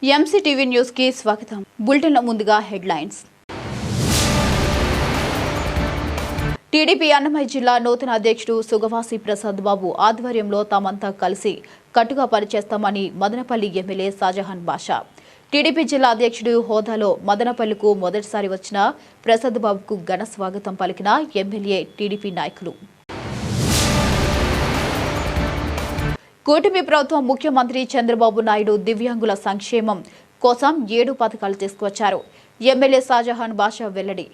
MCTV news కి స్వాగతం. Bulletin లో ముందుగా హెడ్లైన్స్. టీడీపీ అన్నమయ్య జిల్లా నూతన అధ్యక్షుడు సుగవాసి ప్రసాద్ బాబు ఆధ్వర్యంలో తామంతా కలిసి కట్టుగా పనిచేస్తామని మదనపల్లి ఎమ్మెల్యే షాజహాన్ బాషా. టీడీపీ జిల్లా అధ్యక్షుడు హోదాలో మదనపల్లికు మొదటిసారి వచ్చిన ప్రసాద్ బాబుకు ఘన స్వాగతం పలికిన ఎమ్మెల్యే టీడీపీ నాయకులు. కూటమి ప్రభుత్వం ముఖ్యమంత్రి చంద్రబాబు నాయుడు దివ్యాంగుల సంక్షేమం కోసం 7 పథకాలు తీసుకువచ్చారు. ఎమ్మెల్యే షాజహాన్ బాషా వెల్లడి.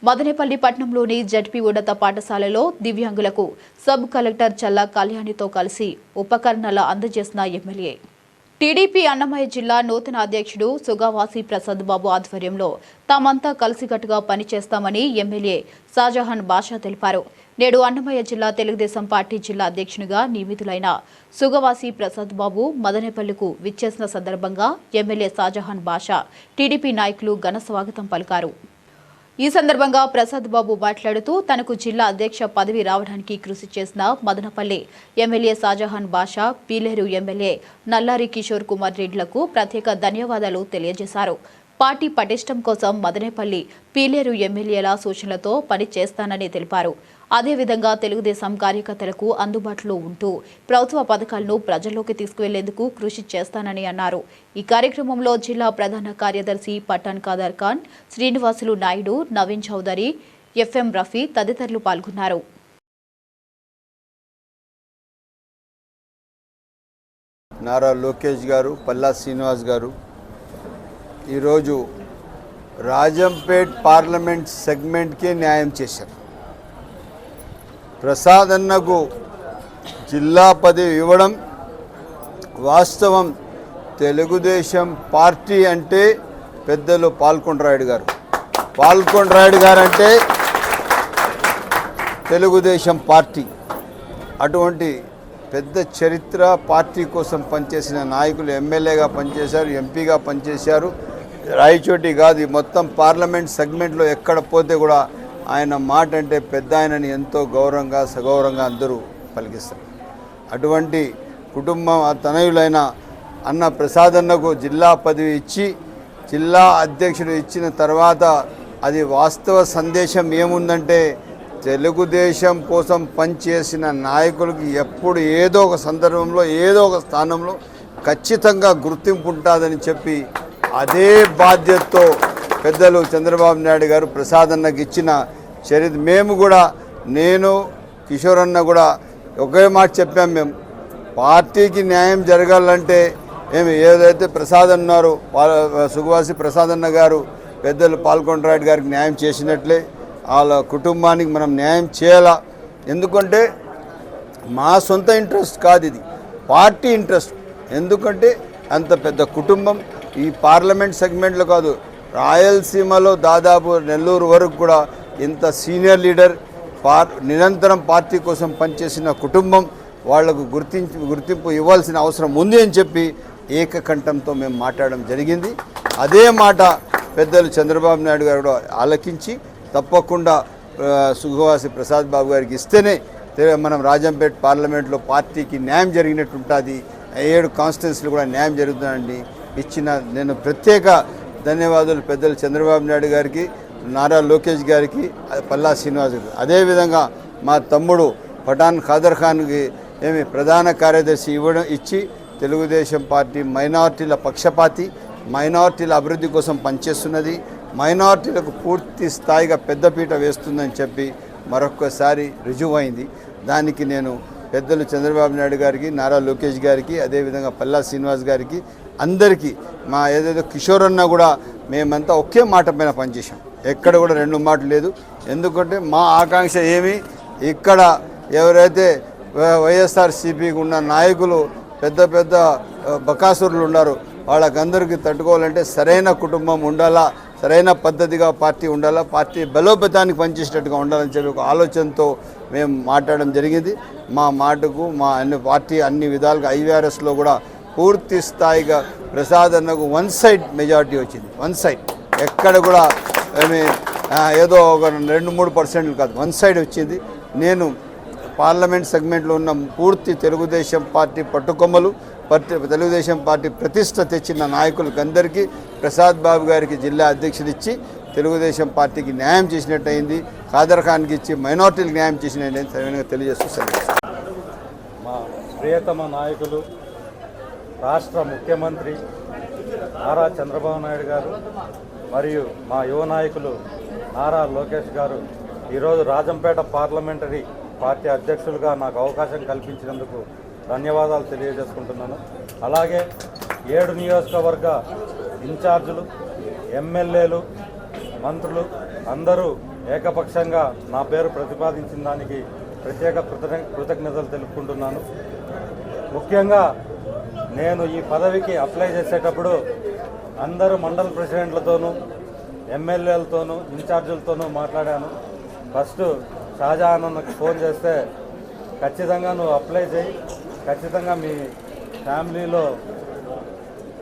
మదనపల్లి పట్టణంలోని జడ్పీ ఉన్నత పాఠశాలలో దివ్యాంగులకు సబ్ కలెక్టర్ చల్లా కళ్యాణితో కలిసి ఉపకరణాలు అందజేసిన ఎమ్మెల్యే. టీడీపీ అన్నమయ్య జిల్లా నూతన అధ్యక్షుడు సుగవాసి ప్రసాద్ బాబు ఆధ్వర్యంలో తామంతా కలిసికట్టుగా పనిచేస్తామని ఎమ్మెల్యే షాజహాన్ బాషా తెలిపారు. నేడు అన్నమయ్య జిల్లా తెలుగుదేశం పార్టీ జిల్లా అధ్యక్షునిగా నియమితులైన సుగవాసి ప్రసాద్ బాబు మదనపల్లికు విచ్చేసిన సందర్భంగా ఎమ్మెల్యే షాజహాన్ బాషా టీడీపీ నాయకులు ఘన స్వాగతం పలికారు. ఈ సందర్భంగా ప్రసాద్ బాబు మాట్లాడుతూ తనకు జిల్లా అధ్యక్ష పదవి రావడానికి కృషి చేసిన మదనపల్లి ఎమ్మెల్యే షాజహాన్ బాషా, పీలేరు ఎమ్మెల్యే నల్లారి కిషోర్ కుమార్ రెడ్డిలకు ప్రత్యేక ధన్యవాదాలు తెలియజేశారు. పార్టీ పటిష్టం కోసం మదనపల్లి, పీలేరు ఎమ్మెల్యేల సూచనలతో పని చేస్తానని తెలిపారు. అదేవిధంగా తెలుగుదేశం కార్యకర్తలకు అందుబాటులో ఉంటూ ప్రభుత్వ పథకాలను ప్రజల్లోకి తీసుకువెళ్లేందుకు కృషి చేస్తానని అన్నారు. ఈ కార్యక్రమంలో జిల్లా ప్రధాన కార్యదర్శి పఠాన్ ఖాదర్ ఖాన్, శ్రీనివాసులు నాయుడు, నవీన్ చౌదరి, ఎఫ్ఎం రఫీ తదితరులు పాల్గొన్నారు. నారా లోకేష్ గారు, పల్లా శ్రీనివాస్ గారు ఈరోజు రాజంపేట్ పార్లమెంట్ సెగ్మెంట్కి న్యాయం చేశారు. ప్రసాద్ అన్నకు జిల్లా పదవి ఇవ్వడం వాస్తవం. తెలుగుదేశం పార్టీ అంటే పెద్దలు పాల్కొండరాయుడు గారు అంటే తెలుగుదేశం పార్టీ. అటువంటి పెద్ద చరిత్ర, పార్టీ కోసం పనిచేసిన నాయకులు ఎమ్మెల్యేగా పనిచేశారు, ఎంపీగా పనిచేశారు. రాయచోటి కాదు, మొత్తం పార్లమెంట్ సెగ్మెంట్లో ఎక్కడ పోతే కూడా ఆయన మాట అంటే పెద్ద ఆయనని ఎంతో గౌరవంగా, సగౌరవంగా అందరూ పలికిస్తారు. అటువంటి కుటుంబం తనయులైన అన్న ప్రసాద్ అన్నకు జిల్లా పదవి ఇచ్చి జిల్లా అధ్యక్షుడు ఇచ్చిన తర్వాత అది వాస్తవ సందేశం ఏముందంటే తెలుగుదేశం కోసం పనిచేసిన నాయకులకి ఎప్పుడు ఏదో ఒక సందర్భంలో, ఏదో ఒక స్థానంలో ఖచ్చితంగా గుర్తింపు ఉంటుందని చెప్పి అదే బాధ్యతతో పెద్దలు చంద్రబాబు నాయుడు గారు ప్రసాద్ అన్నకి ఇచ్చిన చరిత్ర. మేము కూడా, నేను కిషోర్ అన్న కూడా ఒకే మాట చెప్పాం. మేము పార్టీకి న్యాయం జరగాలంటే ఏదైతే ప్రసాద్ అన్నారు, సుగవాసి ప్రసాద్ అన్న గారు పెద్దలు పాల్కొండరాయుడు గారికి న్యాయం చేసినట్లే వాళ్ళ కుటుంబానికి మనం న్యాయం చేయాలా. ఎందుకంటే మా సొంత ఇంట్రెస్ట్ కాదు, ఇది పార్టీ ఇంట్రెస్ట్. ఎందుకంటే అంత పెద్ద కుటుంబం ఈ పార్లమెంట్ సెగ్మెంట్లో కాదు, రాయలసీమలో దాదాపు నెల్లూరు వరకు కూడా ఇంత సీనియర్ లీడర్, నిరంతరం పార్టీ కోసం పనిచేసిన కుటుంబం, వాళ్లకు గుర్తింపు ఇవ్వాల్సిన అవసరం ఉంది అని చెప్పి ఏకకంఠంతో మేము మాట్లాడడం జరిగింది. అదే మాట పెద్దలు చంద్రబాబు నాయుడు గారు కూడా ఆలకించి తప్పకుండా సుగవాసి ప్రసాద్ బాబు గారికి ఇస్తేనే మనం రాజంపేట పార్లమెంట్లో పార్టీకి న్యాయం జరిగినట్టు ఉంటుంది. 7 కాన్స్టిట్యున్సీలు కూడా న్యాయం జరుగుతుందండి. నేను ప్రత్యేక ధన్యవాదాలు పెద్దలు చంద్రబాబు నాయుడు గారికి, నారా లోకేష్ గారికి, పల్లా శ్రీనివాస్ గారికి. అదేవిధంగా మా తమ్ముడు పఠాన్ ఖాదర్ ఖాన్కి ప్రధాన కార్యదర్శి ఇచ్చి తెలుగుదేశం పార్టీ మైనార్టీల పక్షపాతి, మైనార్టీల అభివృద్ధి కోసం పనిచేస్తున్నది, మైనార్టీలకు పూర్తి స్థాయిగా పెద్దపీట వేస్తుందని చెప్పి మరొక్కసారి రుజువైంది. దానికి నేను పెద్దలు చంద్రబాబు నాయుడు గారికి, నారా లోకేష్ గారికి, అదేవిధంగా పల్లా శ్రీనివాస్ గారికి, అందరికీ మా ఏదైతే కిషోర్ అన్న కూడా మేమంతా ఒకే మాట పైన పనిచేసాం. ఎక్కడ కూడా 2 మాటలు లేదు. ఎందుకంటే మా ఆకాంక్ష ఇక్కడ ఎవరైతే వైఎస్ఆర్సీపీకి ఉన్న నాయకులు పెద్ద పెద్ద బకాసురులు ఉన్నారు, వాళ్ళకందరికీ తట్టుకోవాలంటే సరైన కుటుంబం ఉండాలా, సరైన పద్ధతిగా పార్టీ ఉండాలా, పార్టీ బలోపేతానికి పనిచేసేటట్టుగా ఉండాలని చెప్పి ఒక ఆలోచనతో మేము మాట్లాడడం జరిగింది. మా మాటకు మా పార్టీ అన్ని విధాలుగా ఐవీఆర్ఎస్లో కూడా పూర్తి స్థాయిగా ప్రసాద్ అన్నకు 1 సైడ్ మెజారిటీ వచ్చింది. 1 సైడ్, ఎక్కడ కూడా ఏదో ఒక 2-3% కాదు, 1 సైడ్ వచ్చింది. నేను పార్లమెంట్ సెగ్మెంట్లో ఉన్న పూర్తి తెలుగుదేశం పార్టీ పట్టుకొమ్మలు తెలుగుదేశం పార్టీ ప్రతిష్ట తెచ్చిన నాయకులకందరికీ ప్రసాద్ బాబు గారికి జిల్లా అధ్యక్షుడు ఇచ్చి తెలుగుదేశం పార్టీకి న్యాయం చేసినట్టు అయింది, ఖాదర్ ఖాన్కి ఇచ్చి మైనార్టీలకు న్యాయం చేసినట్టు తెలియజేస్తూ సెలవు. మా ప్రియతమ నాయకులు రాష్ట్ర ముఖ్యమంత్రి నారా చంద్రబాబు నాయుడు గారు మరియు మా యువ నాయకులు నారా లోకేష్ గారు ఈరోజు రాజంపేట పార్లమెంటరీ పార్టీ అధ్యక్షులుగా నాకు అవకాశం కల్పించినందుకు ధన్యవాదాలు తెలియజేసుకుంటున్నాను. అలాగే 7 నియోజకవర్గ ఇన్ఛార్జీలు, ఎమ్మెల్యేలు, మంత్రులు అందరూ ఏకపక్షంగా నా పేరు ప్రతిపాదించిన దానికి ప్రత్యేక కృతజ్ఞతలు తెలుపుకుంటున్నాను. ముఖ్యంగా నేను ఈ పదవికి అప్లై చేసేటప్పుడు అందరూ మండల ప్రెసిడెంట్లతోనూ ఎమ్మెల్యేలతోనూ ఇన్ఛార్జీలతోనూ మాట్లాడాను. ఫస్ట్ షాజహాన్ అన్నకు ఫోన్ చేస్తే ఖచ్చితంగా నువ్వు అప్లై చేయి, ఖచ్చితంగా మీ ఫ్యామిలీలో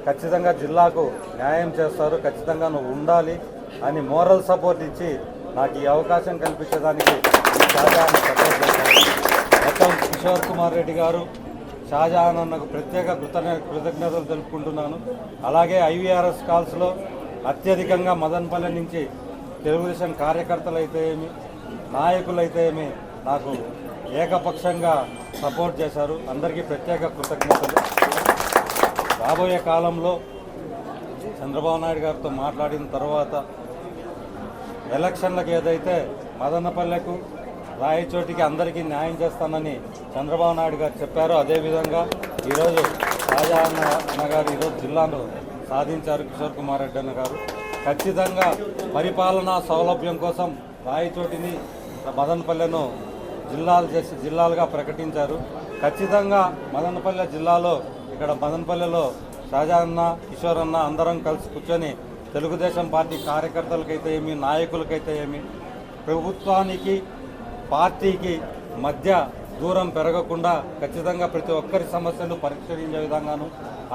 ఖచ్చితంగా జిల్లాకు న్యాయం చేస్తారు, ఖచ్చితంగా నువ్వు ఉండాలి అని మోరల్ సపోర్ట్ ఇచ్చి నాకు ఈ అవకాశం కల్పించడానికి షాజహాన్ సపోర్ట్ చేశారు. మొత్తం కిషోర్ కుమార్ రెడ్డి గారు, షాజహాన్ అన్నకు ప్రత్యేక కృతజ్ఞతలు తెలుపుకుంటున్నాను. అలాగే IVRS కాల్స్లో అత్యధికంగా మదనపల్లె నుంచి తెలుగుదేశం కార్యకర్తలు అయితే ఏమి, నాయకులైతే ఏమి నాకు ఏకపక్షంగా సపోర్ట్ చేశారు. అందరికీ ప్రత్యేక కృతజ్ఞతలు. రాబోయే కాలంలో చంద్రబాబు నాయుడు గారితో మాట్లాడిన తర్వాత ఎలక్షన్లకు ఏదైతే మదనపల్లెకు రాయచోటికి అందరికీ న్యాయం చేస్తానని చంద్రబాబు నాయుడు గారు చెప్పారో అదేవిధంగా ఈరోజు షాజహాన్ అన్న గారు ఈరోజు జిల్లాను సాధించారు. కిషోర్ కుమార్ రెడ్డి అన్న గారు ఖచ్చితంగా పరిపాలనా సౌలభ్యం కోసం రాయచోటిని మదనపల్లెను జిల్లాలుగా ప్రకటించారు. ఖచ్చితంగా మదనపల్లె జిల్లాలో ఇక్కడ మదనపల్లెలో షాజహాన్ అన్న, కిషోర్ అన్న అందరం కలిసి కూర్చొని తెలుగుదేశం పార్టీ కార్యకర్తలకైతే ఏమి, నాయకులకైతే ఏమి, ప్రభుత్వానికి పార్టీకి మధ్య దూరం పెరగకుండా ఖచ్చితంగా ప్రతి ఒక్కరి సమస్యలు పరిష్కరించే విధంగాను,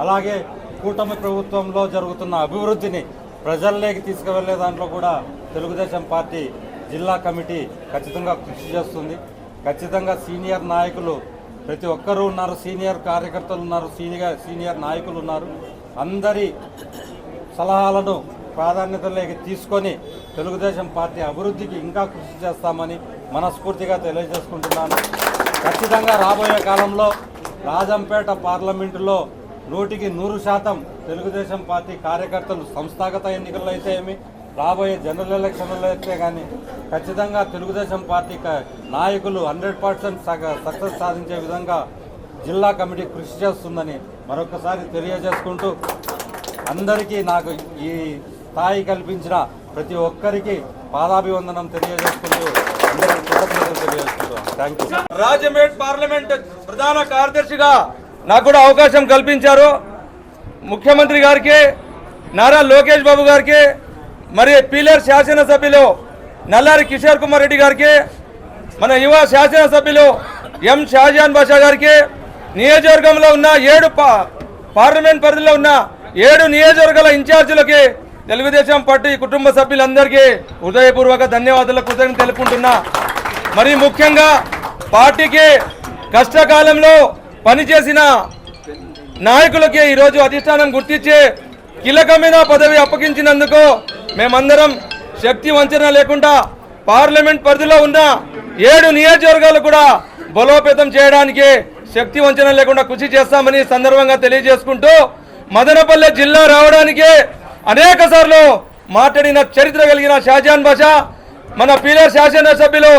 అలాగే కూటమి ప్రభుత్వంలో జరుగుతున్న అభివృద్ధిని ప్రజల్లోకి తీసుకువెళ్లే దాంట్లో కూడా తెలుగుదేశం పార్టీ జిల్లా కమిటీ ఖచ్చితంగా కృషి చేస్తుంది. ఖచ్చితంగా సీనియర్ నాయకులు ప్రతి ఒక్కరూ ఉన్నారు, సీనియర్ కార్యకర్తలు ఉన్నారు, సీనియర్ నాయకులు ఉన్నారు. అందరి సలహాలను ప్రాధాన్యతలోకి తీసుకొని తెలుగుదేశం పార్టీ అభివృద్ధికి ఇంకా కృషి చేస్తామని మనస్ఫూర్తిగా తెలియజేసుకుంటున్నాను. ఖచ్చితంగా రాబోయే కాలంలో రాజంపేట పార్లమెంటులో 100% తెలుగుదేశం పార్టీ కార్యకర్తలు సంస్థాగత ఎన్నికల్లో అయితే ఏమి, రాబోయే జనరల్ ఎలక్షన్లలో అయితే కానీ ఖచ్చితంగా తెలుగుదేశం పార్టీ నాయకులు 100% సక్సెస్ సాధించే విధంగా జిల్లా కమిటీ కృషి చేస్తుందని మరొకసారి తెలియజేసుకుంటూ అందరికీ నాకు ఈ స్థాయి కల్పించిన ప్రతి ఒక్కరికి పాదాభివందనం తెలియజేసుకుంటూ అందరికీ కృతజ్ఞతలు తెలియజేసుకుంటాం. Thank you. రాజంపేట పార్లమెంట్ ప్రధాన కార్యదర్శిగా నాకు కూడా అవకాశం కల్పించారు. ముఖ్యమంత్రి గారికి, నారా లోకేష్ బాబు గారికి, మరి పీలేరు శాసనసభ్యులు నల్లారి కిషోర్ కుమార్ రెడ్డి గారికి, మన యువ శాసనసభ్యులు ఎం షాజహాన్ బాషా గారికి, నియోజకవర్గంలో ఉన్న 7 పార్లమెంట్ పరిధిలో ఉన్న 7 నియోజకవర్గాల ఇన్ఛార్జీలకి, తెలుగుదేశం పార్టీ కుటుంబ సభ్యులందరికీ హృదయపూర్వక ధన్యవాదాలు కృతజ్ఞతలు తెలుపుకుంటున్నా. మరి ముఖ్యంగా పార్టీకి కష్టకాలంలో పనిచేసిన నాయకులకి ఈరోజు అధిష్టానం గుర్తించి కీలకమైన పదవి అప్పగించినందుకు మేమందరం శక్తి వంచన లేకుండా పార్లమెంట్ పరిధిలో ఉన్న 7 నియోజకవర్గాలు కూడా బలోపేతం చేయడానికి శక్తి వంచన లేకుండా కృషి చేస్తామని సందర్భంగా తెలియజేసుకుంటూ, మదనపల్లె జిల్లా రావడానికి అనేక సార్లు మాట్లాడిన చరిత్ర కలిగిన షాజహాన్ బాషా, మన పీలేరు శాసనసభ్యులు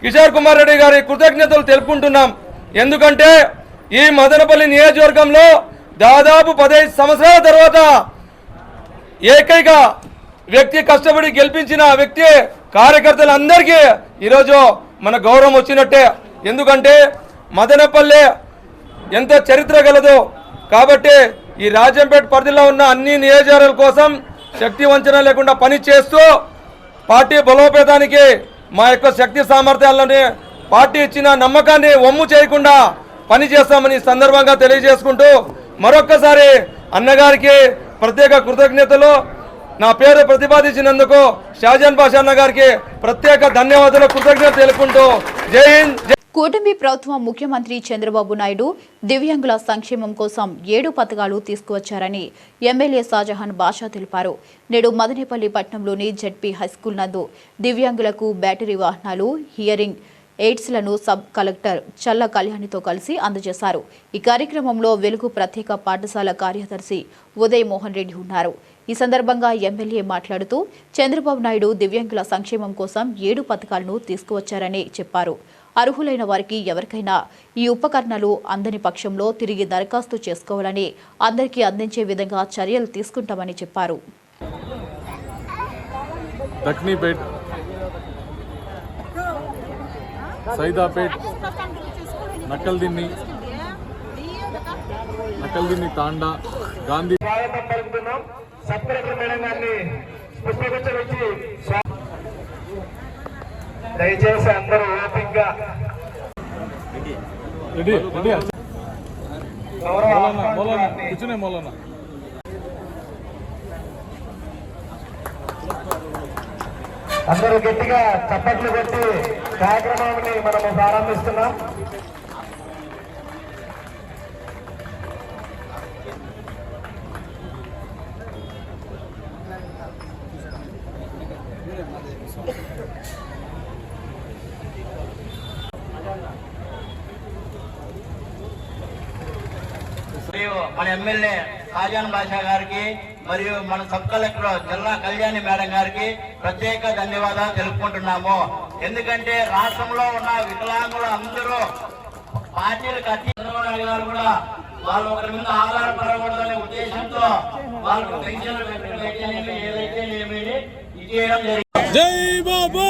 కిషోర్ కుమార్ రెడ్డి గారి కృతజ్ఞతలు తెలుపుకుంటున్నాం. ఎందుకంటే ఈ మదనపల్లి నియోజకవర్గంలో దాదాపు 15 సంవత్సరాల తర్వాత ఏకైక వ్యక్తి కష్టపడి గెలిపించిన వ్యక్తి కార్యకర్తలందరికీ ఈరోజు మన గౌరవం వచ్చినట్టే. ఎందుకంటే మదనపల్లె ఎంత చరిత్ర గలదో కాబట్టి ఈ రాజంపేట పరిధిలో ఉన్న అన్ని నియోజకవర్గాల కోసం శక్తి వంచన లేకుండా పని చేస్తూ పార్టీ బలోపేతానికి మా యొక్క శక్తి సామర్థ్యాలని పార్టీ ఇచ్చిన నమ్మకాన్ని వమ్ము చేయకుండా పని చేస్తామని సందర్భంగా తెలియజేసుకుంటూ మరొక్కసారి అన్నగారికి ప్రత్యేక కృతజ్ఞతలు. నా పేరు ప్రతిపాదించినందుకు షాజహాన్ బాషా అన్న గారికి ప్రత్యేక ధన్యవాదాలు, కృతజ్ఞతలు తెలుపుకుంటూ జై హింద్. కూటమి ప్రభుత్వం ముఖ్యమంత్రి చంద్రబాబు నాయుడు దివ్యాంగుల సంక్షేమం కోసం 7 పథకాలు తీసుకువచ్చారని ఎమ్మెల్యే షాజహాన్ బాషా తెలిపారు. నేడు మదనేపల్లి పట్టణంలోని జెడ్పీ హైస్కూల్ నందు దివ్యాంగులకు బ్యాటరీ వాహనాలు, హియరింగ్ ఎయిడ్స్లను సబ్ కలెక్టర్ చల్ల కళ్యాణితో కలిసి అందజేశారు. ఈ కార్యక్రమంలో వెలుగు ప్రత్యేక పాఠశాల కార్యదర్శి ఉదయ్ మోహన్ రెడ్డి ఉన్నారు. ఈ సందర్భంగా ఎమ్మెల్యే మాట్లాడుతూ చంద్రబాబు నాయుడు దివ్యాంగుల సంక్షేమం కోసం 7 పథకాలను తీసుకువచ్చారని చెప్పారు. అర్హులైన వారికి ఎవరికైనా ఈ ఉపకరణాలు అందని పక్షంలో తిరిగి దరఖాస్తు చేసుకోవాలని, అందరికీ అందించే విధంగా చర్యలు తీసుకుంటామని చెప్పారు. దక్నీపేట్, సైదాపేట్, నక్కల్దిన్ని తాండా, గాంధీ దయచేసి అందరూ ఓపికగా అందరూ గట్టిగా చప్పట్లు కొట్టి కార్యక్రమాన్ని మనము ప్రారంభిస్తున్నాం. మరియు మన ఎమ్మెల్యే షాజహాన్ బాషా గారికి మరియు మన సబ్ కలెక్టర్ జిల్లా కళ్యాణి మేడం గారికి ప్రత్యేక ధన్యవాదాలు తెలుపుకుంటున్నాము. ఎందుకంటే రాష్ట్రంలో ఉన్న వికలాంగులు అందరూ పార్టీలకు చంద్రబాబు గారు కూడా వాళ్ళు ఒకరి మీద ఆధారపడకూడదనే ఉద్దేశంతో వాళ్ళకు పెన్షన్లు ఏదైతే ఇచ్చేయడం జరిగింది. జై బాబు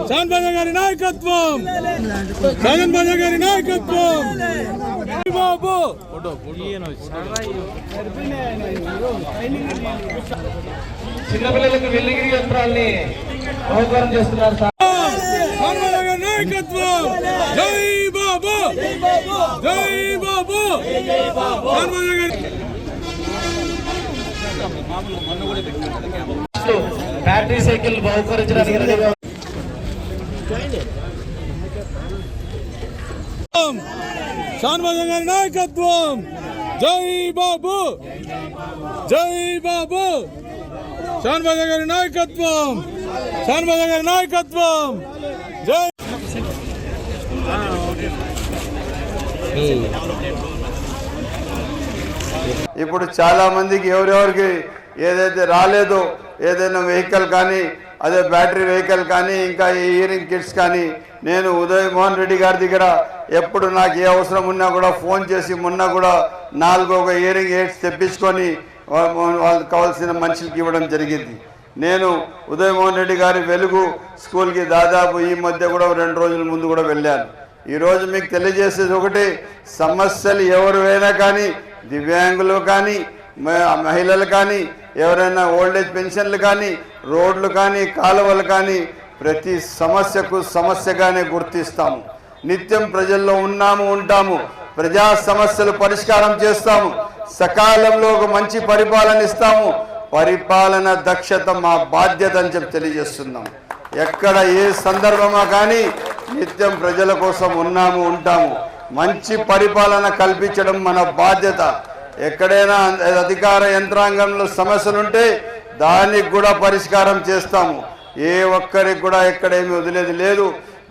షాజహాన్ బాషా గారి నాయకత్వం, షాజహాన్ బాషా గారి నాయకత్వం. జై బాబు. చిన్నపిల్లలకు వెల్లిగిరి యంత్రాల్ని బహుకరణ చేస్తున్నారు సార్. నాయకత్వం. జై బాబు, జై బాబు. బ్యాటరీ సైకిల్ బహుకరించడానికి రెడీగా షాజహాన్ బాషా గారి నాయకత్వం. జై బాబు, జై బాబు. షాజహాన్ బాషా గారి నాయకత్వం, షాజహాన్ బాషా గారి నాయకత్వం. జై. ఇప్పుడు చాలా మందికి ఎవరెవరికి ఏదైతే రాలేదో, ఏదైనా వెహికల్ కానీ, అదే బ్యాటరీ వెహికల్ కానీ, ఇంకా ఇయరింగ్ కిట్స్ కానీ, నేను ఉదయ్ మోహన్ రెడ్డి గారి దగ్గర ఎప్పుడు నాకు ఏ అవసరం ఉన్నా కూడా ఫోన్ చేసి, మొన్న కూడా 4 ఇయరింగ్ ఎయిడ్స్ తెప్పించుకొని వాళ్ళకి కావాల్సిన మనుషులకి ఇవ్వడం జరిగింది. నేను ఉదయ్ మోహన్ రెడ్డి గారి వెలుగు స్కూల్కి దాదాపు ఈ మధ్య కూడా 2 రోజుల ముందు కూడా వెళ్ళాను. ఈరోజు మీకు తెలియజేసేది ఒకటి, సమస్యలు ఎవరైనా కానీ, దివ్యాంగులు కానీ, మహిళలు కానీ, ఎవరైనా ఓల్డేజ్ పెన్షన్లు కానీ, రోడ్లు కానీ, కాలువలు కానీ, ప్రతి సమస్యకు సమస్యగానే గుర్తిస్తాము. నిత్యం ప్రజల్లో ఉంటాము. ప్రజా సమస్యలు పరిష్కారం చేస్తాము. సకాలంలో ఒక మంచి పరిపాలన ఇస్తాము. పరిపాలన దక్షత మా బాధ్యత అని చెప్పి తెలియజేస్తున్నాం. ఎక్కడ ఏ సందర్భమా కానీ నిత్యం ప్రజల కోసం ఉంటాము. మంచి పరిపాలన కల్పించడం మన బాధ్యత. ఎక్కడైనా అధికార యంత్రాంగంలో సమస్యలుంటే దానికి కూడా పరిష్కారం చేస్తాము. ఏ ఒక్కరికి కూడా ఎక్కడేమి వదిలేది లేదు.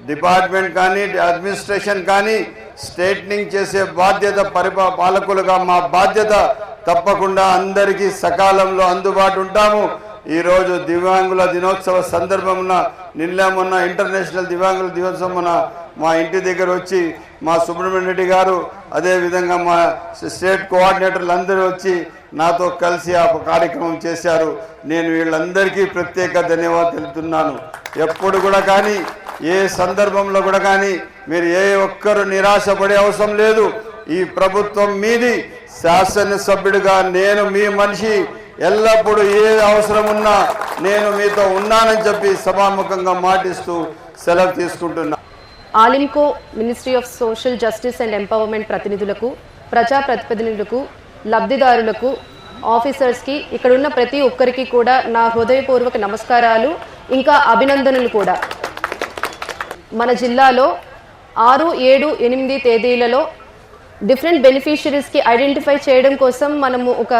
డిపార్ట్మెంట్ కానీ, అడ్మినిస్ట్రేషన్ కానీ స్ట్రైట్నింగ్ చేసే బాధ్యత పాలకులుగా మా బాధ్యత. తప్పకుండా అందరికీ సకాలంలో అందుబాటు ఉంటాము. ఈరోజు దివ్యాంగుల దినోత్సవ సందర్భమున మొన్న ఇంటర్నేషనల్ దివ్యాంగుల దినోత్సవం మా ఇంటి దగ్గర వచ్చి మా సుబ్రహ్మణ్య రెడ్డి గారు, అదేవిధంగా మా స్టేట్ కోఆర్డినేటర్లు అందరూ వచ్చి నాతో కలిసి ఆ కార్యక్రమం చేశారు. నేను వీళ్ళందరికీ ప్రత్యేక ధన్యవాదాలు తెలుపుతున్నాను. ఎప్పుడు కూడా కానీ, ఏ సందర్భంలో కూడా కానీ మీరు ఏ ఒక్కరు నిరాశపడే అవసరం లేదు. ఈ ప్రభుత్వం మీది. శాసనసభ్యుడిగా నేను మీ మనిషి, ఎల్లప్పుడూ ఏ అవసరం ఉన్నా నేను మీతో ఉన్నానని చెప్పి సభాముఖంగా మాటిస్తూ సెలవు తీసుకుంటున్నా. Alimco ministry of social justice and empowerment ప్రతినిధులకు, ప్రజా ప్రతినిధులకు, లబ్ధిదారులకు, ఆఫీసర్స్కి, ఇక్కడున్న ప్రతి ఒక్కరికి కూడా నా హృదయపూర్వక నమస్కారాలు, ఇంకా అభినందనలు కూడా. మన జిల్లాలో 6, 7, 8 తేదీలలో డిఫరెంట్ బెనిఫిషరీస్కి ఐడెంటిఫై చేయడం కోసం మనము ఒక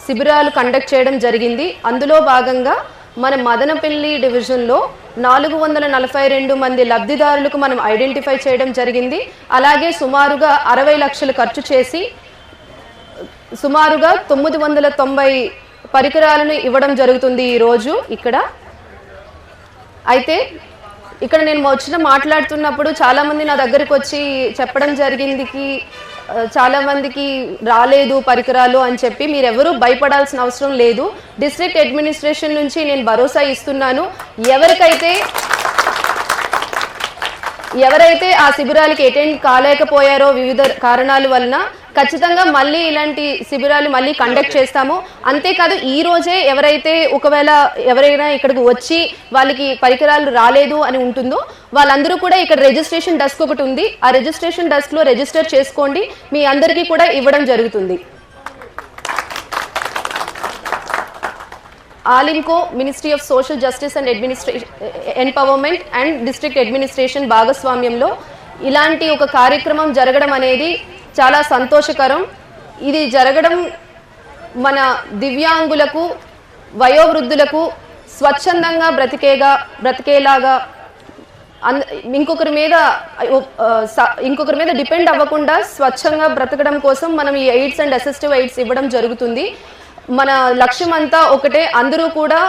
శిబిరాలు కండక్ట్ చేయడం జరిగింది. అందులో భాగంగా మన మదనపల్లి డివిజన్లో 442 మంది లబ్ధిదారులకు మనం ఐడెంటిఫై చేయడం జరిగింది. అలాగే సుమారుగా 60 లక్షలు ఖర్చు చేసి సుమారుగా 990 పరికరాలను ఇవ్వడం జరుగుతుంది ఈరోజు ఇక్కడ. అయితే ఇక్కడ నేను మాట్లాడుతున్నప్పుడు చాలామంది నా దగ్గరికి వచ్చి చెప్పడం జరిగింది చాలా మందికి రాలేదు పరికరాలు అని చెప్పి. మీరెవరూ భయపడాల్సిన అవసరం లేదు. డిస్ట్రిక్ట్ అడ్మినిస్ట్రేషన్ నుంచి నేను భరోసా ఇస్తున్నాను. ఎవరైతే ఆ శిబిరాలకి అటెండ్ కాలేకపోయారో వివిధ కారణాల వలన ఖచ్చితంగా మళ్ళీ ఇలాంటి శిబిరాలు మళ్ళీ కండక్ట్ చేస్తాము. అంతేకాదు ఈ రోజే ఎవరైనా ఇక్కడికి వచ్చి వాళ్ళకి పరికరాలు రాలేదు అని ఉంటుందో వాళ్ళందరూ కూడా ఇక్కడ రిజిస్ట్రేషన్ డెస్క్ ఒకటి ఉంది. ఆ రిజిస్ట్రేషన్ డెస్క్ లో రిజిస్టర్ చేసుకోండి. మీ అందరికీ కూడా ఇవ్వడం జరుగుతుంది. Alimco, ministry of social justice and empowerment and district administration భాగస్వామ్యంలో ఇలాంటి ఒక కార్యక్రమం జరగడం అనేది చాలా సంతోషకరం. ఇది జరగడం మన దివ్యాంగులకు, వయోవృద్ధులకు స్వచ్ఛందంగా బ్రతికేలాగా ఇంకొకరి మీద డిపెండ్ అవ్వకుండా స్వచ్ఛంగా బ్రతకడం కోసం మనం ఈ ఎయిడ్స్ అండ్ అసిస్టివ్ ఎయిడ్స్ ఇవ్వడం జరుగుతుంది. మన లక్ష్యం అంతా ఒకటే, అందరూ కూడా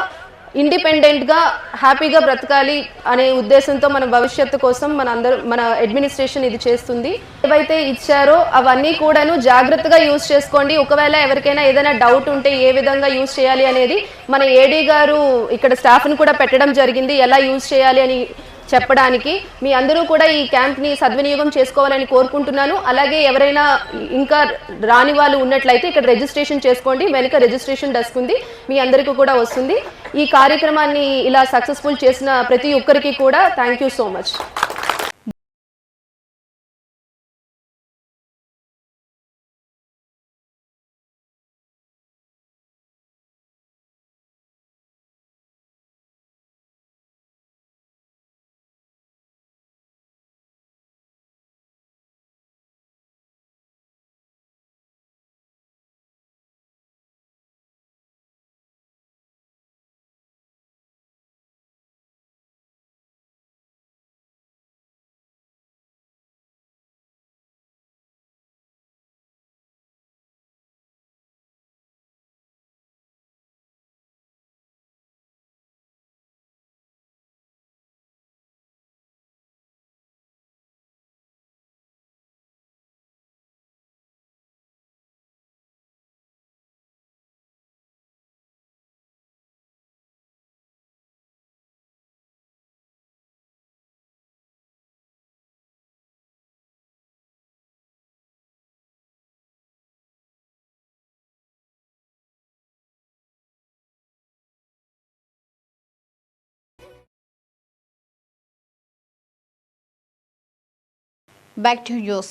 ఇండిపెండెంట్గా హ్యాపీగా బ్రతకాలి అనే ఉద్దేశంతో మన భవిష్యత్తు కోసం మన అడ్మినిస్ట్రేషన్ ఇది చేస్తుంది. ఏవైతే ఇచ్చారో అవన్నీ కూడాను జాగ్రత్తగా యూజ్ చేసుకోండి. ఒకవేళ ఎవరికైనా ఏదైనా డౌట్ ఉంటే ఏ విధంగా యూజ్ చేయాలి అనేది మన ఏడీ గారు ఇక్కడ స్టాఫ్ను కూడా పెట్టడం జరిగింది, ఎలా యూజ్ చేయాలి అని చెప్పడానికి. మీ అందరూ కూడా ఈ క్యాంప్ని సద్వినియోగం చేసుకోవాలని కోరుకుంటున్నాను. అలాగే ఎవరైనా ఇంకా రాని వాళ్ళు ఉన్నట్లయితే ఇక్కడ రిజిస్ట్రేషన్ చేసుకోండి. వెనుక రిజిస్ట్రేషన్ డెస్క్ ఉంది, మీ అందరికీ కూడా వస్తుంది. ఈ కార్యక్రమాన్ని ఇలా సక్సెస్ఫుల్ చేసిన ప్రతి ఒక్కరికి కూడా thank you so much. Back to news.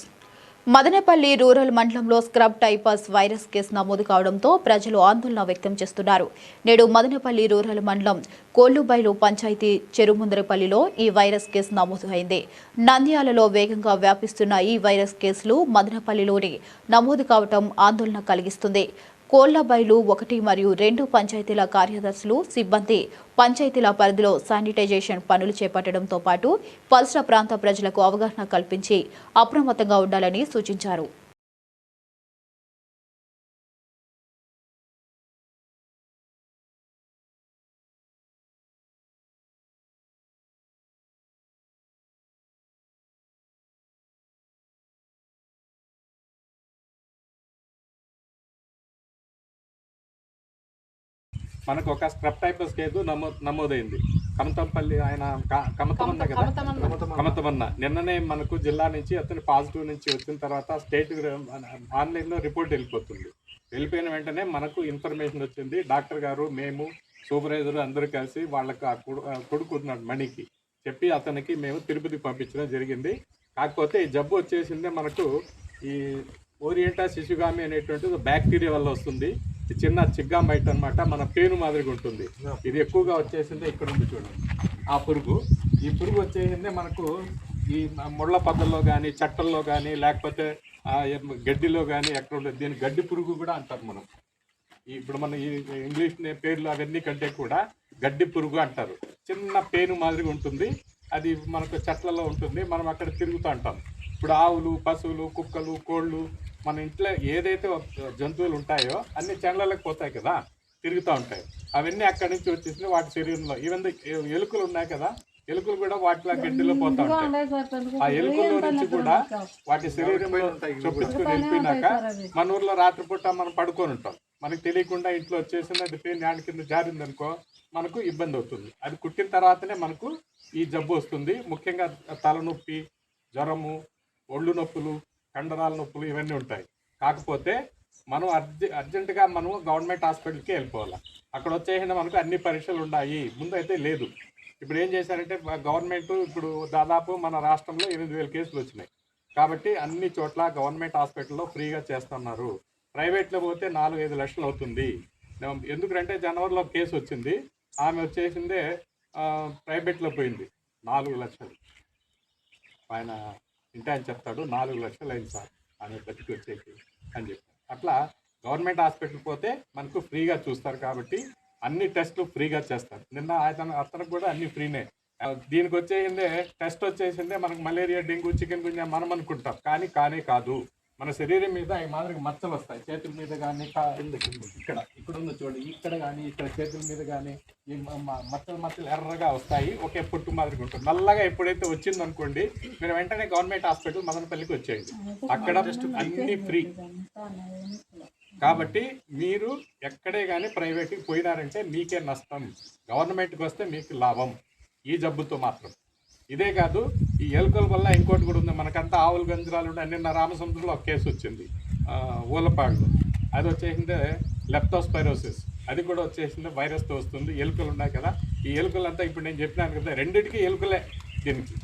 Madanapalle rural మండలంలో స్క్రబ్ టైఫస్ వైరస్ కేసు నమోదు కావడంతో ప్రజలు ఆందోళన వ్యక్తం చేస్తున్నారు. నేడు మదనపల్లి రూరల్ మండలం కోళ్లుబైలు పంచాయతీ చెరుముందరపల్లిలో ఈ వైరస్ కేసు నమోదు అయింది. నంద్యాలలో వేగంగా వ్యాపిస్తున్న ఈ వైరస్ కేసులు మదనపల్లిలోని నమోదు కావడం ఆందోళన కలిగిస్తుంది. కోళ్లబైలు 1 మరియు 2 పంచాయతీల కార్యదర్శులు, సిబ్బంది పంచాయతీల పరిధిలో శానిటైజేషన్ పనులు చేపట్టడంతో పాటు పరిసర ప్రాంత ప్రజలకు అవగాహన కల్పించి అప్రమత్తంగా ఉండాలని సూచించారు. మనకు ఒక స్క్రబ్ టైఫస్ కేసు నమోదైంది. కమతంపల్లి ఆయన కమతమన్న కదా, కమతమన్న నిన్ననే మనకు జిల్లా నుంచి అతను పాజిటివ్ నుంచి వచ్చిన తర్వాత స్టేట్ ఆన్లైన్లో రిపోర్ట్ వెళ్ళిపోయిన వెంటనే మనకు ఇన్ఫర్మేషన్ వచ్చింది. డాక్టర్ గారు, మేము, సూపర్వైజర్ అందరూ కలిసి వాళ్ళకి ఆ కొడుకున్నాడు మణికి చెప్పి అతనికి మేము తిరుపతికి పంపించడం జరిగింది. కాకపోతే ఈ జబ్బు వచ్చేసిందే మనకు ఈ ఓరియంటా శిశుగామి అనేటువంటిది బ్యాక్టీరియా వల్ల వస్తుంది. చిన్న చిగ్గా మైట్ అనమాట, మన పేను మాదిరిగా ఉంటుంది. ఇది ఎక్కువగా వచ్చేసిందే ఇక్కడ ఉంది చూడండి ఆ పురుగు. ఈ పురుగు వచ్చేసిందే మనకు ఈ ముళ్ళ పద్దల్లో కానీ చట్టల్లో కానీ లేకపోతే గడ్డిలో కానీ ఎక్కడ ఉండదు. దీని గడ్డి పురుగు కూడా అంటారు మనం. ఇప్పుడు మన ఈ ఇంగ్లీష్ పేర్లు అవన్నీ కంటే కూడా గడ్డి పురుగు అంటారు. చిన్న పేను మాదిరిగా ఉంటుంది, అది మనకు చెట్లలో ఉంటుంది, మనం అక్కడ తిరుగుతూ ఉంటాం. ఇప్పుడు ఆవులు, పశువులు, కుక్కలు, కోళ్ళు, మన ఇంట్లో ఏదైతే జంతువులు ఉంటాయో అన్ని చెండ్లలోకి పోతాయి కదా, తిరుగుతూ ఉంటాయి. అవన్నీ అక్కడి నుంచి వచ్చేసి వాటి శరీరంలో ఈవెన్ ఎలుకలు ఉన్నాయి కదా, ఎలుకలు కూడా వాటిలో గడ్డిలో పోతా ఉంటాయి. ఆ ఎలుకల్లో నుంచి కూడా వాటి శరీరంలో చొప్పించుకొని వెళ్ళిపోయినాక మన ఊర్లో రాత్రిపూట మనం పడుకొని ఉంటాం. మనకు తెలియకుండా ఇంట్లో వచ్చేసింది, అది పేరు న్యాన్ కింద జారిందనుకో మనకు ఇబ్బంది అవుతుంది. అది కుట్టిన తర్వాతనే మనకు ఈ జబ్బు వస్తుంది. ముఖ్యంగా తలనొప్పి, జ్వరము, ఒళ్ళు నొప్పులు, కండరాల నొప్పులు ఇవన్నీ ఉంటాయి. కాకపోతే మనం అర్జెంటుగా మనం గవర్నమెంట్ హాస్పిటల్కి వెళ్ళిపోవాలి. అక్కడ వచ్చేసిన మనకు అన్ని పరీక్షలు ఉన్నాయి, ముందు అయితే లేదు. ఇప్పుడు ఏం చేశారంటే గవర్నమెంట్ ఇప్పుడు దాదాపు మన రాష్ట్రంలో 8,000 కేసులు వచ్చినాయి. కాబట్టి అన్ని చోట్ల గవర్నమెంట్ హాస్పిటల్లో ఫ్రీగా చేస్తున్నారు. ప్రైవేట్లో పోతే 4-5 లక్షలు అవుతుంది. ఎందుకంటే జనవరిలో కేసు వచ్చింది, ఆమె వచ్చేసిందే ప్రైవేట్లో పోయింది 4 లక్షలు. ఆయన ఇంటి ఆయన చెప్తాడు 4 లక్షలు అయింది సార్ ఆమె బతికి వచ్చేసి అని చెప్పి. అట్లా గవర్నమెంట్ హాస్పిటల్ పోతే మనకు ఫ్రీగా చూస్తారు కాబట్టి అన్ని టెస్టులు ఫ్రీగా చేస్తారు. నిన్న అతనికి కూడా అన్ని ఫ్రీనే. దీనికి వచ్చేసిందే టెస్ట్ వచ్చేసిందే మనకు మలేరియా, డెంగ్యూ, చికెన్ గున్యా మనం అనుకుంటాం, కానీ కానే కాదు. మన శరీరం మీద ఈ మాదిరిగా మచ్చలు వస్తాయి, చేతుల మీద కానీ ఇక్కడ ఉంది చూడండి, ఇక్కడ కానీ ఇక్కడ చేతుల మీద కానీ ఈ మచ్చలు ఎర్రగా వస్తాయి, ఒకే పొట్టు మాదిరిగా ఉంటుంది. నల్లగా ఎప్పుడైతే వచ్చింది అనుకోండి, మీరు వెంటనే గవర్నమెంట్ హాస్పిటల్ మదనపల్లికి వచ్చేయండి, అక్కడ అన్ని ఫ్రీ. కాబట్టి మీరు ఎక్కడే కానీ ప్రైవేట్కి పోయినారంటే మీకే నష్టం, గవర్నమెంట్కి వస్తే మీకు లాభం ఈ జబ్బుతో మాత్రం. ఇదే కాదు, ఈ ఎలుకల వల్ల ఇంకోటి కూడా ఉంది. మనకంతా ఆవులు గంజరాలు ఉంటాయి. నిన్న రామసముద్రంలో ఒక కేసు వచ్చింది ఊలపాడులో, అది వచ్చేసిందే లెప్టోస్పైరోసిస్, అది కూడా వచ్చేసింది వైరస్తో వస్తుంది. ఎలుకలు ఉన్నాయి కదా, ఈ ఎలుకలంతా ఇప్పుడు నేను చెప్పినాను కదా, రెండింటికి ఎలుకలే. దీనికి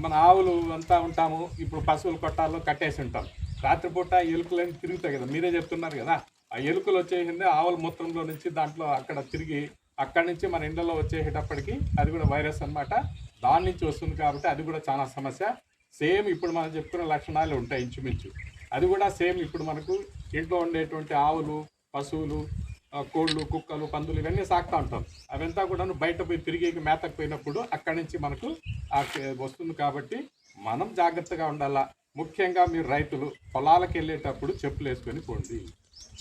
మన ఆవులు అంతా ఉంటాము, ఇప్పుడు పశువులు కొట్టాల్లో కట్టేసి ఉంటాం, రాత్రిపూట ఎలుకలని తిరుగుతాయి కదా, మీరే చెప్తున్నారు కదా, ఆ ఎలుకలు వచ్చేసింది ఆవుల మూత్రంలో నుంచి దాంట్లో అక్కడ తిరిగి అక్కడి నుంచి మన ఇండ్లలో వచ్చేటప్పటికి అది కూడా వైరస్ అన్నమాట, దాని నుంచి వస్తుంది. కాబట్టి అది కూడా చాలా సమస్య. సేమ్ ఇప్పుడు మనం చెప్పుకున్న లక్షణాలు ఉంటాయి ఇంచుమించు. అది కూడా సేమ్ ఇప్పుడు మనకు ఇంట్లో ఉండేటువంటి ఆవులు, పశువులు, కోళ్ళు, కుక్కలు, పందులు ఇవన్నీ సాగుతూ ఉంటాం. అవంతా కూడా బయట పోయి తిరిగి మేతకు పోయినప్పుడు అక్కడి నుంచి మనకు వస్తుంది. కాబట్టి మనం జాగ్రత్తగా ఉండాలా. ముఖ్యంగా మీరు రైతులు పొలాలకు వెళ్ళేటప్పుడు చెప్పులు వేసుకొని పోండి,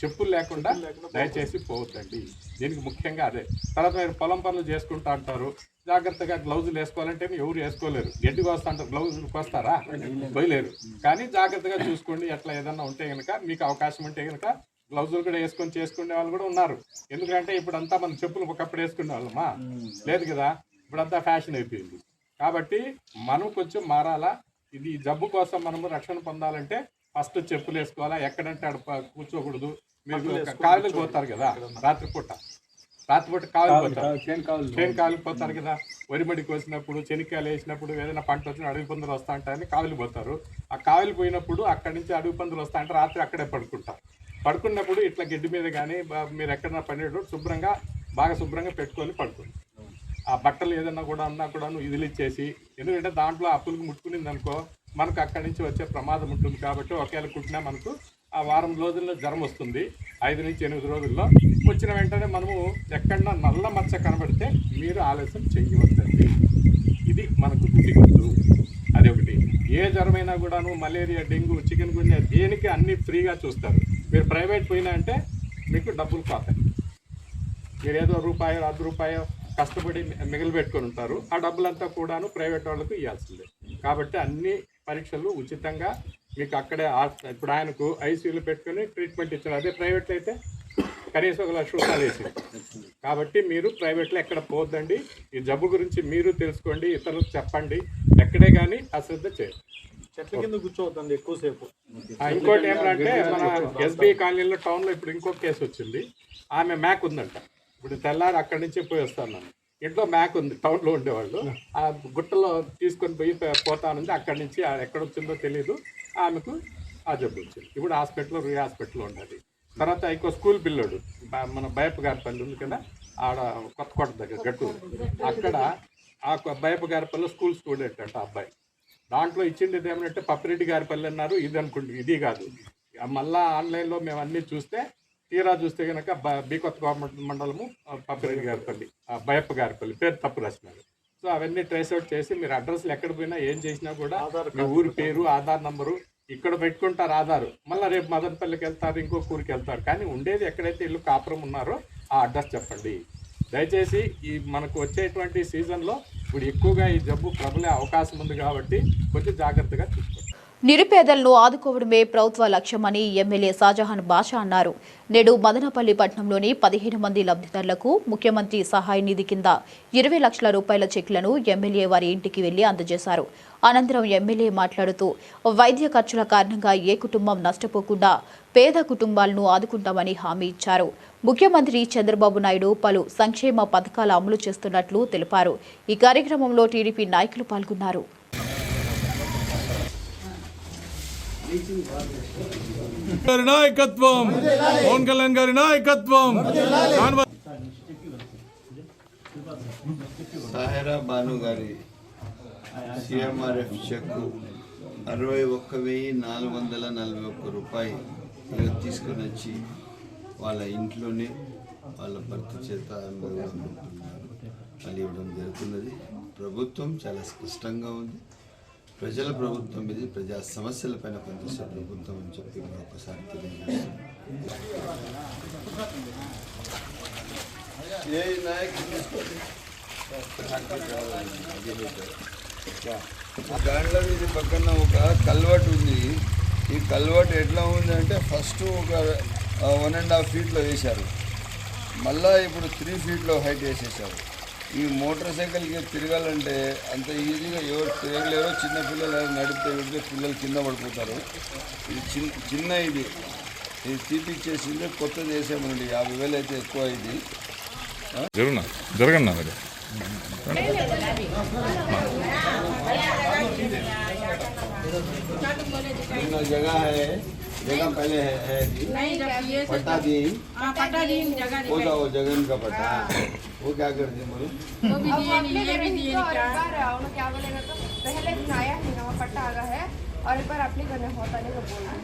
చెప్పులు లేకుండా దయచేసి పోవద్దండి. దీనికి ముఖ్యంగా అదే. తర్వాత మీరు పొలం పనులు చేసుకుంటా అంటారు, జాగ్రత్తగా గ్లౌజులు వేసుకోవాలంటే ఎవరు వేసుకోలేరు, గడ్డి కోస్తా అంటారు, గ్లౌజులు కోస్తారా? పోయలేరు. కానీ జాగ్రత్తగా చూసుకోండి. ఎట్లా ఏదన్నా ఉంటే కనుక మీకు అవకాశం ఉంటే కనుక గ్లౌజులు కూడా వేసుకొని చేసుకునే వాళ్ళు కూడా ఉన్నారు. ఎందుకంటే ఇప్పుడు అంతా మనం చెప్పులు ఒకప్పుడు వేసుకునే వాళ్ళమా, లేదు కదా, ఇప్పుడంతా ఫ్యాషన్ అయిపోయింది. కాబట్టి మనం కొంచెం మారాలా. ఇది జబ్బు కోసం మనము రక్షణ పొందాలంటే ఫస్ట్ చెప్పులు వేసుకోవాలా, ఎక్కడంటే అక్కడ కూర్చోకూడదు. మీరు కాయలు పోతారు కదా రాత్రిపూట కాయలు పోతారు, చేను కాయలు పోతారు కదా, వరిమడి కోసినప్పుడు, శనిక్కాయలు వేసినప్పుడు, ఏదైనా పంట వచ్చిన అడవి పందులు వస్తా ఉంటాయని కాయలు పోతారు. ఆ కాయలు పోయినప్పుడు అక్కడి నుంచి అడవి పందులు వస్తా అంటే రాత్రి అక్కడే పడుకుంటారు. పడుకున్నప్పుడు ఇట్లా గడ్డి మీద కానీ మీరు ఎక్కడన్నా పడేటప్పుడు బాగా శుభ్రంగా పెట్టుకొని పడుకోండి. ఆ బట్టలు ఏదన్నా కూడా ఉన్నా కూడా ఇదిలిచ్చేసి, ఎందుకంటే దాంట్లో ఆ పులుగు ముట్టుకునింది అనుకో మనకు అక్కడి నుంచి వచ్చే ప్రమాదం ఉంటుంది. కాబట్టి ఒకవేళ కుట్టినా మనకు ఆ వారం రోజుల్లో జ్వరం వస్తుంది. 5 నుంచి 8 రోజుల్లో వచ్చిన వెంటనే మనము ఎక్కడన్నా నల్ల మచ్చ కనబడితే మీరు ఆలస్యం చెయ్యవద్దండి. ఇది మనకు గుర్తించు. అది ఒకటి. ఏ జ్వరమైనా కూడాను మలేరియా, డెంగ్యూ, చికెన్ గున్యా దేనికి అన్ని ఫ్రీగా చూస్తారు. మీరు ప్రైవేట్ పోయినా అంటే మీకు డబ్బులు పోతాయి. మీరు ఏదో రూపాయో 10 రూపాయో కష్టపడి మిగిలిపెట్టుకొని ఉంటారు. ఆ డబ్బులంతా కూడాను ప్రైవేట్ వాళ్ళకు ఇవ్వాల్సిందే. కాబట్టి అన్ని పరీక్షలు ఉచితంగా మీకు అక్కడే. ఇప్పుడు ఆయనకు ఐసీయూలు పెట్టుకొని ట్రీట్మెంట్ ఇచ్చారు. అదే ప్రైవేట్లో అయితే కనీసం 1 లక్ష రూపాయలు వేసింది. కాబట్టి మీరు ప్రైవేట్లో ఎక్కడ పోద్దండి. ఈ జబ్బు గురించి మీరు తెలుసుకోండి, ఇతరులకు చెప్పండి. ఎక్కడే కానీ అశ్రద్ధ చేయండి. చెట్ల కింద కూర్చోవద్దండి ఎక్కువసేపు. ఇంకోటి ఏమంటే మన ఎస్బీ కాలనీలో టౌన్లో ఇప్పుడు ఇంకొక కేసు వచ్చింది. ఆమె మ్యాక్ ఉందంట. ఇప్పుడు తెల్లారి అక్కడి నుంచి పోయి వస్తాను, ఇంట్లో మ్యాక్ ఉంది. టౌన్లో ఉండేవాళ్ళు ఆ గుట్టలో తీసుకొని పోయి పోతానుంది. అక్కడి నుంచి ఎక్కడ వచ్చిందో తెలియదు, ఆమెకు ఆ జబ్బు వచ్చింది. ఇప్పుడు హాస్పిటల్లో హాస్పిటల్లో ఉన్నది. తర్వాత ఇంకో స్కూల్ పిల్లోడు మన బయప గారి పల్లి ఉంది కదా, ఆడ కొత్తకోట దగ్గర గట్టు, అక్కడ ఆ బయప గారి పల్లి స్కూల్ స్టూడెంట్ అంట అబ్బాయి. దాంట్లో ఇచ్చిండేది ఏమంటే పప్పిరెడ్డి గారిపల్లి అన్నారు, ఇది ఇది కాదు. మళ్ళా ఆన్లైన్లో మేము అన్నీ చూస్తే తీరా చూస్తే కనుక బి కొత్త గవర్నమెంట్ మండలము పప్పిరెడ్డి గారిపల్లి, బయప్ప గారిపల్లి పేరు తప్పు రాసినారు. సో అవన్నీ ట్రేస్ అవుట్ చేసి మీరు అడ్రస్లు ఎక్కడ పోయినా ఏం చేసినా కూడా మీ ఊరి పేరు, ఆధార్ నంబరు ఇక్కడ పెట్టుకుంటారు ఆధార్. మళ్ళీ రేపు మదనపల్లికి వెళ్తారు, ఇంకొక ఊరికి వెళ్తారు. కానీ ఉండేది ఎక్కడైతే ఇల్లు కాపురం ఉన్నారో ఆ అడ్రస్ చెప్పండి. దయచేసి ఈ మనకు వచ్చేటువంటి సీజన్లో ఇప్పుడు ఎక్కువగా ఈ జబ్బు ప్రబలే అవకాశం ఉంది కాబట్టి కొంచెం జాగ్రత్తగా చూసుకోండి. నిరుపేదలను ఆదుకోవడమే ప్రభుత్వ లక్ష్యమని ఎమ్మెల్యే షాజహాన్ బాషా అన్నారు. నేడు మదనపల్లి పట్టణంలోని 15 మంది లబ్ధిదారులకు ముఖ్యమంత్రి సహాయ నిధి కింద 20 లక్షల రూపాయల చెక్లను ఎమ్మెల్యే వారి ఇంటికి వెళ్లి అందజేశారు. అనంతరం ఎమ్మెల్యే మాట్లాడుతూ వైద్య ఖర్చుల కారణంగా ఏ కుటుంబం నష్టపోకుండా పేద కుటుంబాలను ఆదుకుంటామని హామీ ఇచ్చారు. ముఖ్యమంత్రి చంద్రబాబు నాయుడు పలు సంక్షేమ పథకాలు అమలు చేస్తున్నట్లు తెలిపారు. ఈ కార్యక్రమంలో టీడీపీ నాయకులు పాల్గొన్నారు. నాయకత్వం, పవన్ కళ్యాణ్ గారి నాయకత్వం. సాహెరా బాను గారి సిఎంఆర్ఎఫ్ చెక్ 61,441 రూపాయలు తీసుకొని వచ్చి వాళ్ళ ఇంట్లోనే వాళ్ళ భర్త చేత వాళ్ళు ఇవ్వడం జరుగుతున్నది. ప్రభుత్వం చాలా స్పష్టంగా ఉంది. ప్రజల ప్రభుత్వం ఇది, ప్రజా సమస్యలపైన పనిచేసే ప్రభుత్వం అని చెప్పి మరొకసారి తెలియజేస్తాం. దాంట్లో ఇది పక్కన ఒక కల్వర్ట్ ఉంది. ఈ కల్వర్ట్ ఎట్లా ఉందంటే ఫస్ట్ ఒక 1.5 ఫీట్లో వేశారు, మళ్ళా ఇప్పుడు 3 ఫీట్లో హైట్ వేసేసారు. ఈ మోటార్ సైకిల్కి తిరగాలంటే అంత ఈజీగా ఎవరు తిరగలేరు. చిన్న పిల్లలు నడిపితే విడితే పిల్లలు కింద పడిపోతారు. ఇది చిన్న ఇది తీపిచ్చేసింది, కొత్తది వేసామనండి. 50,000 అయితే ఎక్కువ. ఇది జరగండి जगह है, जगह पहले है पट्टा दी, वो था वो जगन का पट्टा, वो क्या करते हैं बोलो? वो भी दिए नहीं, ये भी दिए नहीं। क्या बोलेगा तो पहले आया है ना पट्टा आ गया है और एक बार अपने करने होता नहीं तो बोलना है।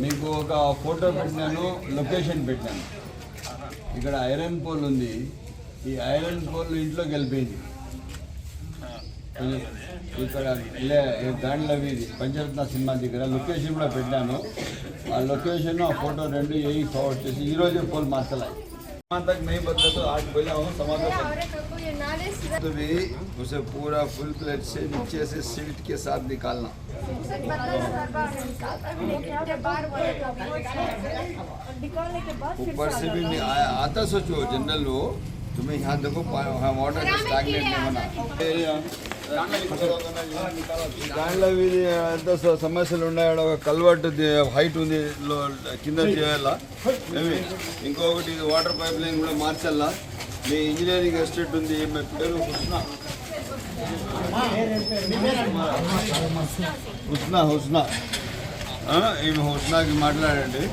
మీకు ఒక ఫోటో పెట్టినాను, లొకేషన్ పెట్టాను. ఇక్కడ ఐరన్ పోల్ ఉంది. ఈ ఐరన్ పోల్ ఇంట్లోకి వెళ్ళిపోయింది. ఇక్కడ దాంట్లో వీధి పంచరత్న సినిమా దగ్గర లొకేషన్ కూడా పెట్టాను. ఆ లొకేషన్ ఆ ఫోటో 2 यही फॉरवर्ड చేసి ఈరోజే పోల్ మార్చాలి. तक नहीं बदला तो आज बोला हूँ समाधान तो भी उसे पूरा फुल प्लेट से नीचे से सीट के साथ निकालना. ऊपर से भी नहीं आता. सोचो जनरल हो तुम्हें यहाँ देखो वाटर स्टैग्नेट नहीं बना. దాంట్లో ఎంత సమస్యలు ఉన్నాయో ఒక కల్వర్ట్ హైట్ ఉంది కింద చేయాలా. ఇంకొకటి ఇది వాటర్ పైప్ లైన్ కూడా మార్చాలా. మీ ఇంజనీరింగ్ ఎస్టేట్ ఉంది. మీ పేరు హుస్నా ఈమె హుస్నాకి మాట్లాడండి.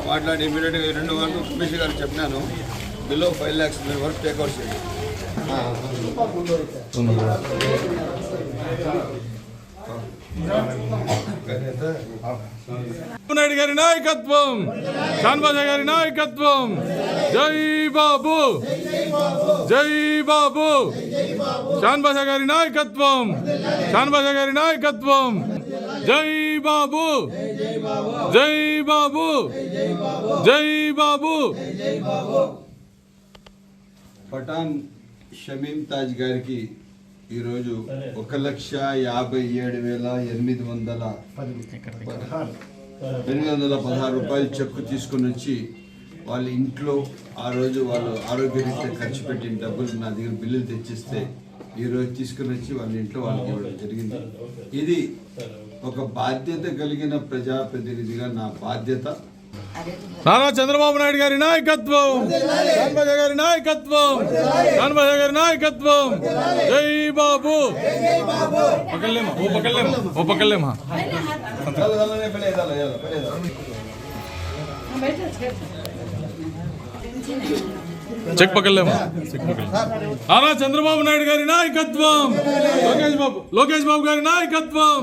మాట్లాడి ఇమీడియట్గా 2 వరకు కమిషనర్ గారు చెప్పినాను. బిలో 5 lakhs మీరు వరకు టేక్అవుట్ చేయండి. నాయుడు గారి నాయకత్వం, షాన్బాషా గారి నాయకత్వం. జై బాబు, జై బాబు. షాన్బాషా గారి నాయకత్వం, షాన్బాషా గారి నాయకత్వం. జై బాబు, జై బాబు, జై బాబు. పఠాన్ షమీం తాజ్ గారికి ఈరోజు 1,57,816 రూపాయలు చెక్కు తీసుకొని వచ్చి వాళ్ళ ఇంట్లో ఆ రోజు వాళ్ళు ఆరోగ్యరీత్యా ఖర్చు పెట్టిన డబ్బులు నా దగ్గర బిల్లులు తెచ్చిస్తే ఈరోజు తీసుకుని వచ్చి వాళ్ళ ఇంట్లో వాళ్ళకి ఇవ్వడం జరిగింది. ఇది ఒక బాధ్యత కలిగిన ప్రజాప్రతినిధిగా నా బాధ్యత. నారా చంద్రబాబు నాయుడు గారి నాయకత్వం, శాన్భాష గారి నాయకత్వం, శాన్భాష గారి నాయకత్వం. జై బాబు. పకల్లేమా ఓ పకల్లేమా ఓ పకల్లేమా చెక్ పకల్లేమా. నారా చంద్రబాబు నాయుడు గారి నాయకత్వం, లోకేష్ బాబు గారి నాయకత్వం,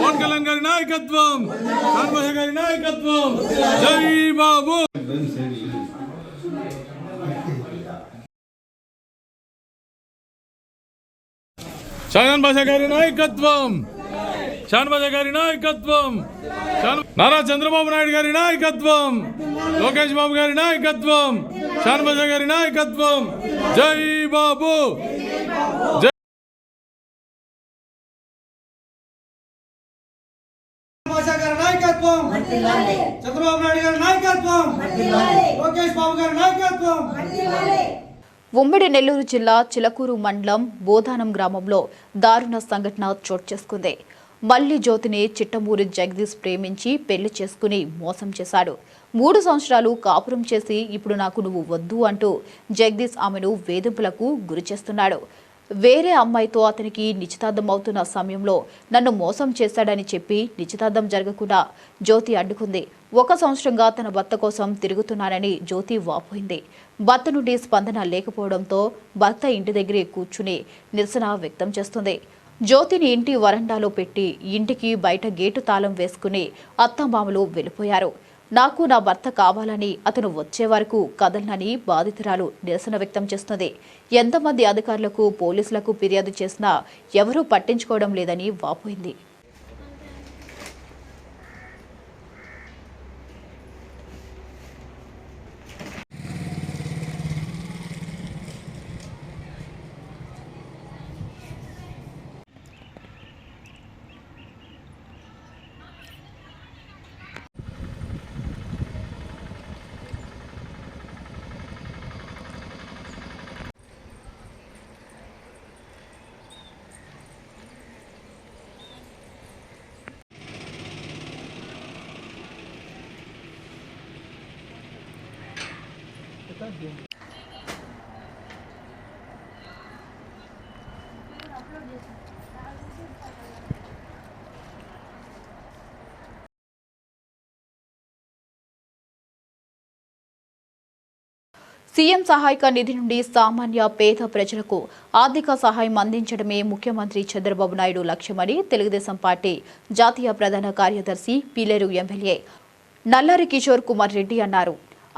పవన్ కళ్యాణ్ గారి నాయకత్వం, శాన్భాష గారి నాయకత్వం. జై బాబు. శాన్భాష గారి నాయకత్వం, శాన్భాష గారి నాయకత్వం, నారా చంద్రబాబు నాయుడు గారి నాయకత్వం, లోకేష్ బాబు గారి నాయకత్వం, శాన్భాష గారి నాయకత్వం. జై బాబు. చంద్రబాబు నాయుడు గారి నాయకత్వం, లోకేష్ బాబు గారి నాయకత్వం. ఉమ్మడి నెల్లూరు జిల్లా చిలకూరు మండలం బోధానం గ్రామంలో దారుణ సంఘటన చోటు చేసుకుంది. మల్లి జ్యోతిని చిట్టమూరి జగదీష్ ప్రేమించి పెళ్లి చేసుకుని మోసం చేశాడు. 3 సంవత్సరాలు కాపురం చేసి ఇప్పుడు నాకు నువ్వు వద్దు అంటూ జగదీష్ ఆమెను వేధింపులకు గురి చేస్తున్నాడు. వేరే అమ్మాయితో అతనికి నిశ్చితార్థం అవుతున్న సమయంలో నన్ను మోసం చేశాడని చెప్పి నిశ్చితార్థం జరగకుండా జ్యోతి అడ్డుకుంది. 1 సంవత్సరంగా తన భర్త కోసం తిరుగుతున్నానని జ్యోతి వాపోయింది. భర్త నుండి స్పందన లేకపోవడంతో భర్త ఇంటి దగ్గరే కూర్చుని నిరసన వ్యక్తం చేస్తుంది. జ్యోతిని ఇంటి వరండాలో పెట్టి ఇంటికి బయట గేటు తాళం వేసుకుని అత్తమామలు వెళ్ళిపోయారు. నాకు నా భర్త కావాలని అతను వచ్చే వరకు కదలనని బాధితురాలు నిరసన వ్యక్తం చేస్తుంది. ఎంతమంది అధికారులకు పోలీసులకు ఫిర్యాదు చేసినా ఎవరూ పట్టించుకోవడం లేదని వాపోయింది. సీఎం సహాయక నిధి నుండి సామాన్య పేద ప్రజలకు ఆర్థిక సహాయం అందించడమే ముఖ్యమంత్రి చంద్రబాబు నాయుడు లక్ష్యమని తెలుగుదేశం పార్టీ జాతీయ ప్రధాన కార్యదర్శి పీలేరు ఎమ్మెల్యే నల్లారి కిషోర్ కుమార్ రెడ్డి అన్నారు.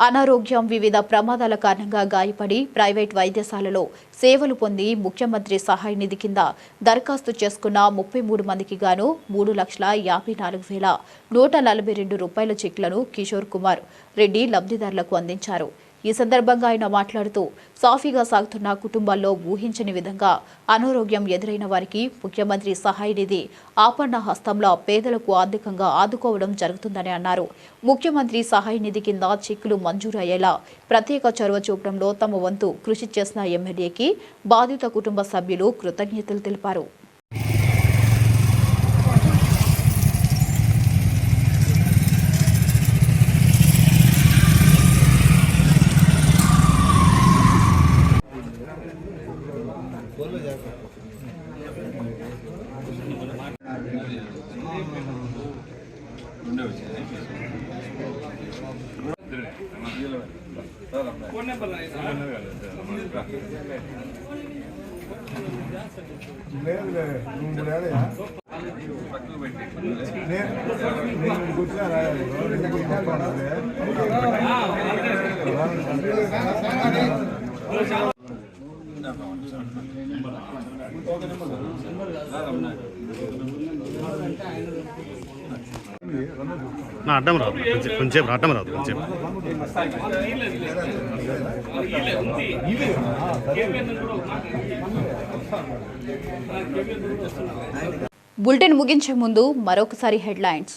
అనారోగ్యం, వివిధ ప్రమాదాల కారణంగా గాయపడి ప్రైవేట్ వైద్యశాలలో సేవలు పొంది ముఖ్యమంత్రి సహాయ నిధి కింద దరఖాస్తు చేసుకున్న 33 మందికి గాను 3,54,142 రూపాయల చెక్లను కిషోర్ కుమార్ రెడ్డి లబ్ధిదారులకు అందించారు. ఈ సందర్భంగా ఆయన మాట్లాడుతూ సాఫీగా సాగుతున్న కుటుంబాల్లో ఊహించని విధంగా అనారోగ్యం ఎదురైన వారికి ముఖ్యమంత్రి సహాయ నిధి ఆపన్న హస్తంలో పేదలకు ఆర్థికంగా ఆదుకోవడం జరుగుతుందని అన్నారు. ముఖ్యమంత్రి సహాయ నిధి కింద చెక్కులు మంజూరు అయ్యేలా ప్రత్యేక చొరవ చూపడంలో తమ వంతు కృషి చేసిన ఎమ్మెల్యేకి బాధిత కుటుంబ సభ్యులు కృతజ్ఞతలు తెలిపారు. అడ్డం రాదు, కొంచెం అడ్డం రాదు, కొంచెం బులెటిన్ ముగించే ముందు మరొకసారి హెడ్లైన్స్.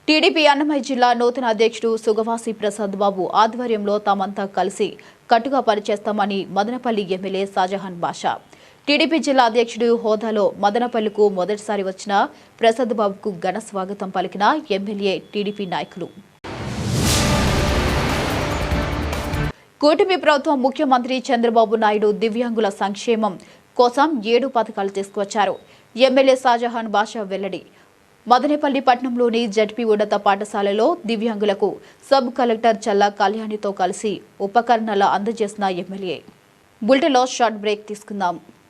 టీడీపీ అన్నమయ్య జిల్లా నూతన అధ్యక్షుడు సుగవాసి ప్రసాద్ బాబు ఆధ్వర్యంలో తామంతా కలిసి కట్టుగా పనిచేస్తామని మదనపల్లి ఎమ్మెల్యే షాజహాన్ బాషా. టీడీపీ జిల్లా అధ్యక్షుడి హోదాలో మదనపల్లికు మొదటిసారి వచ్చిన ప్రసాద్ బాబుకు ఘన స్వాగతం పలికిన ఎమ్మెల్యే టీడీపీ నాయకులు. కూటమి ప్రభుత్వం ముఖ్యమంత్రి చంద్రబాబు నాయుడు దివ్యాంగుల సంక్షేమం కోసం 7 పథకాలు తీసుకువచ్చారు. ఎమ్మెల్యే షాజహాన్ బాషా వెల్లడి. మదనపల్లి పట్టణంలోని జడ్పీ ఉన్నత పాఠశాలలో దివ్యాంగులకు సబ్ కలెక్టర్ చల్లా కళ్యాణితో కలిసి ఉపకరణాలు అందజేసిన ఎమ్మెల్యే. బులెటిన్లో షార్ట్ బ్రేక్ తీసుకుందాం.